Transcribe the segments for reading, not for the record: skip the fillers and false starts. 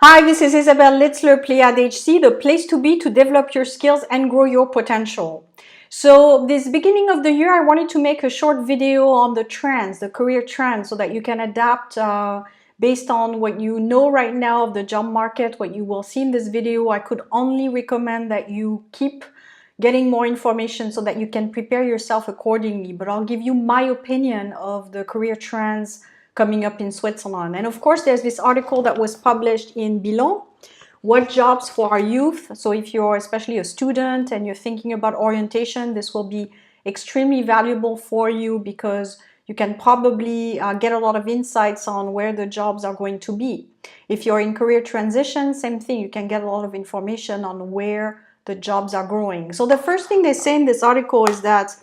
Hi, this is Isabelle Litzler, Pleiad HC, the place to be to develop your skills and grow your potential. So this beginning of the year, I wanted to make a short video on the trends, the career trends, so that you can adapt based on what you know right now of the job market, what you will see in this video. I could only recommend that you keep getting more information so that you can prepare yourself accordingly. But I'll give you my opinion of the career trends coming up in Switzerland. And of course, there's this article that was published in Bilan, What Jobs for Our Youth? So if you're especially a student and you're thinking about orientation, this will be extremely valuable for you because you can probably get a lot of insights on where the jobs are going to be. If you're in career transition, same thing, you can get a lot of information on where the jobs are growing. So the first thing they say in this article is that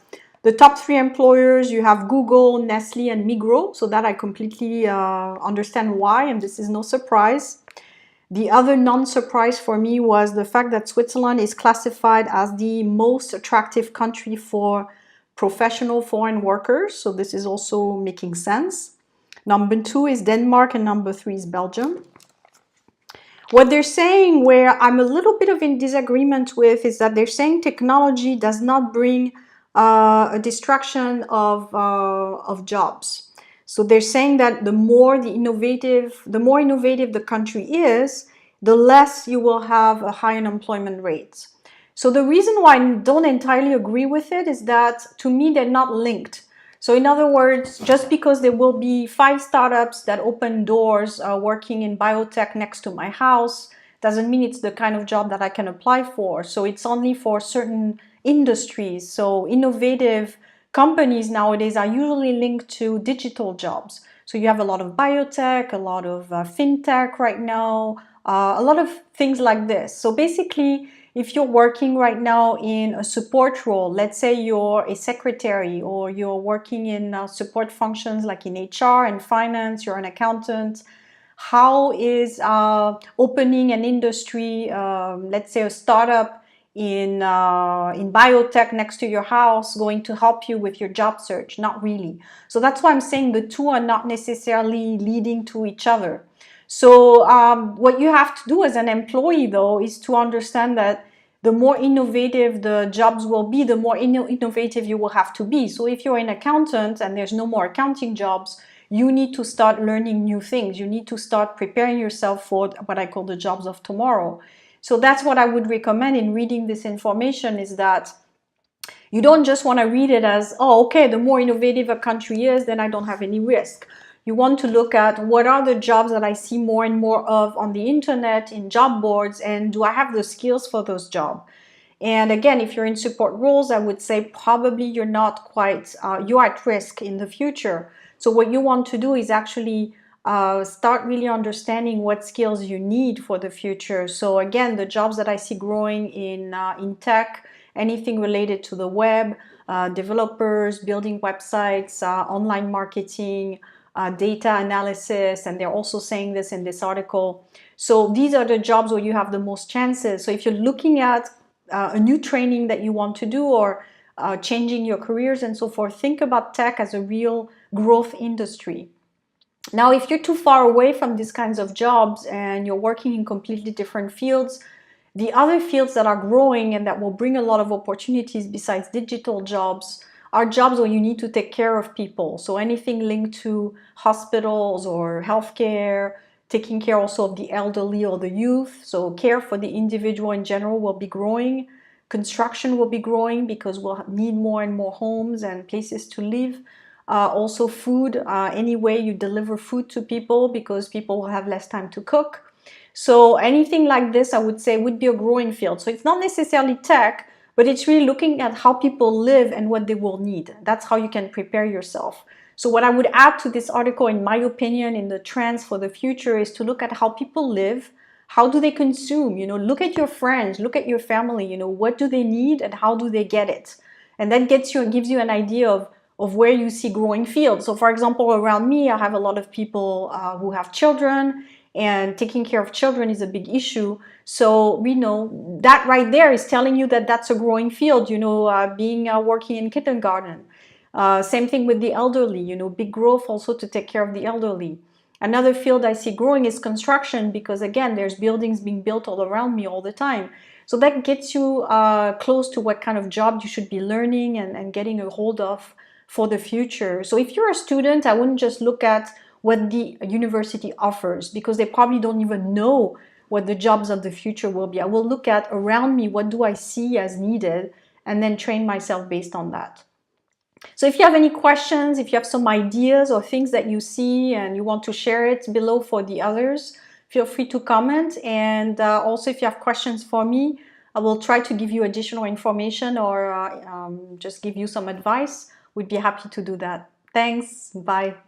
the top 3 employers, you have Google, Nestle, and Migros. So that I completely understand why, and this is no surprise. The other non-surprise for me was the fact that Switzerland is classified as the most attractive country for professional foreign workers. So this is also making sense. Number 2 is Denmark, and number 3 is Belgium. What they're saying, where I'm a little bit of in disagreement with, is that they're saying technology does not bring a destruction of jobs. So they're saying that the more innovative the country is, the less you will have a high unemployment rate. So the reason why I don't entirely agree with it is that, to me, they're not linked. So in other words, just because there will be 5 startups that open doors working in biotech next to my house, doesn't mean it's the kind of job that I can apply for. So it's only for certain industries. So innovative companies nowadays are usually linked to digital jobs. So you have a lot of biotech, a lot of fintech right now, a lot of things like this. So basically, if you're working right now in a support role, let's say you're a secretary or you're working in support functions like in HR and finance, you're an accountant, how is opening an industry, let's say a startup in biotech next to your house, going to help you with your job search? Not really. So that's why I'm saying the two are not necessarily leading to each other. So what you have to do as an employee, though, is to understand that the more innovative the jobs will be, the more innovative you will have to be. So if you're an accountant and there's no more accounting jobs, you need to start learning new things. You need to start preparing yourself for what I call the jobs of tomorrow. So that's what I would recommend in reading this information, is that you don't just want to read it as, oh, okay, the more innovative a country is, then I don't have any risk. You want to look at what are the jobs that I see more and more of on the internet, in job boards, and do I have the skills for those jobs? And again, if you're in support roles, I would say probably you're not quite, you're at risk in the future. So what you want to do is actually start really understanding what skills you need for the future. So again, the jobs that I see growing in tech, anything related to the web, developers, building websites, online marketing, data analysis, and they're also saying this in this article. So these are the jobs where you have the most chances. So if you're looking at a new training that you want to do, or changing your careers and so forth, think about tech as a real growth industry. Now, if you're too far away from these kinds of jobs and you're working in completely different fields, the other fields that are growing and that will bring a lot of opportunities besides digital jobs are jobs where you need to take care of people. So anything linked to hospitals or healthcare, taking care also of the elderly or the youth. So care for the individual in general will be growing. Construction will be growing because we'll need more and more homes and places to live. Also food, any way you deliver food to people, because people will have less time to cook. So anything like this, I would say, would be a growing field. So it's not necessarily tech, but it's really looking at how people live and what they will need. That's how you can prepare yourself. So what I would add to this article, in my opinion, in the trends for the future, is to look at how people live. How do they consume? You know, look at your friends, look at your family, you know, what do they need and how do they get it? And that gives you an idea of where you see growing fields. So for example, around me, I have a lot of people who have children, and taking care of children is a big issue. So we know that right there is telling you that that's a growing field, you know, working in kindergarten. Same thing with the elderly, you know, big growth also to take care of the elderly. Another field I see growing is construction, because again, there's buildings being built all around me all the time. So that gets you close to what kind of job you should be learning and getting a hold of for the future. So if you're a student, I wouldn't just look at what the university offers, because they probably don't even know what the jobs of the future will be. I will look at around me, what do I see as needed, and then train myself based on that. So if you have any questions, if you have some ideas or things that you see and you want to share it below for the others, feel free to comment. And also, if you have questions for me, I will try to give you additional information or just give you some advice. We'd be happy to do that. Thanks. Bye.